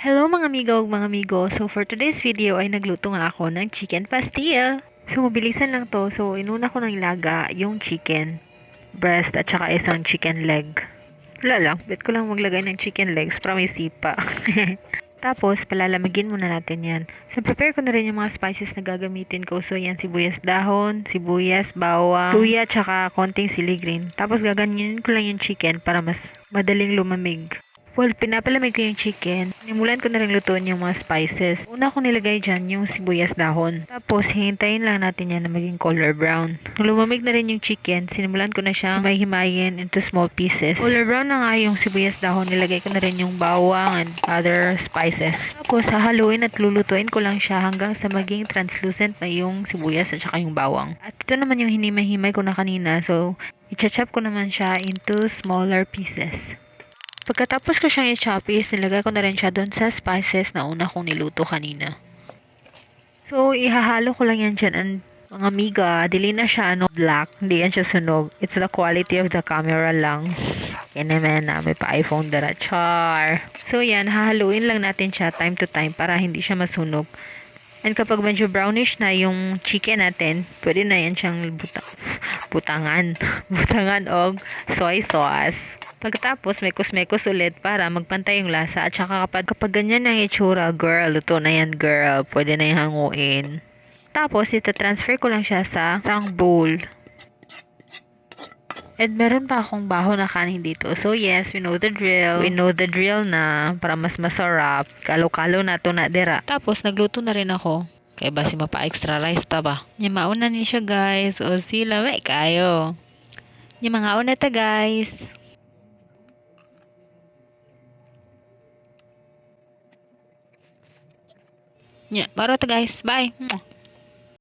Hello mga amigo ug mga amigo. So for today's video ay nagluto nga ako ng chicken pastil. So mabilisan lang to. So inuna ko ng ilaga yung chicken breast at saka isang chicken leg. Wala lang, bet ko lang maglagay ng chicken legs para may sipa. Tapos, palalamigin muna natin yan. So, prepare ko na rin yung mga spices na gagamitin ko. So, yan, sibuyas dahon, sibuyas, bawang, luya, tsaka konting sili green. Tapos, gaganyanin ko lang yung chicken para mas madaling lumamig. Well, pinapalamig ko yung chicken. Nimulan ko na rin lutuin yung mga spices. Una ko nilagay dyan yung sibuyas dahon. Tapos, hintayin lang natin yan na maging color brown. Nung lumamig na rin yung chicken, sinimulan ko na siyang himay-himayin into small pieces. Color brown na nga yung sibuyas dahon. Nilagay ko na rin yung bawang and other spices. Tapos, hahaluin at lulutuin ko lang siya hanggang sa maging translucent na yung sibuyas at saka yung bawang. At ito naman yung hinimay-himay ko na kanina. So, i-chop ko naman siya into smaller pieces. Pagkatapos ko siyang i-chop nilagay ko na rin siya doon sa spices na una kong niluto kanina. So, ihahalo ko lang yan dyan. And, mga amiga, dili na siya black. Hindi yan siya sunog. It's the quality of the camera lang. Yan naman na, may pa-iPhone dara. Char! So, yan, hahaluin lang natin siya time to time para hindi siya masunog. And kapag medyo brownish na yung chicken natin, pwede na yan siyang butangan o soy sauce. Pagkatapos, mekos-mekos ulit para magpantay yung lasa. At saka kapag ganyan ang itsura, girl, luto na yan, girl. Pwede na yung hanguin. Tapos, ita-transfer ko lang siya sa isang bowl. And meron pa akong baho na kanin dito. So, yes, we know the drill. We know the drill na para mas masarap. Kalo-kalo na to na dira. Tapos, nagluto na rin ako. Kaya ba si mapa extra rice ta ba? Nya mauna ni siya, guys. O sila, may kayo. Nya mga una ta, guys. Yeah, baro to guys. Bye.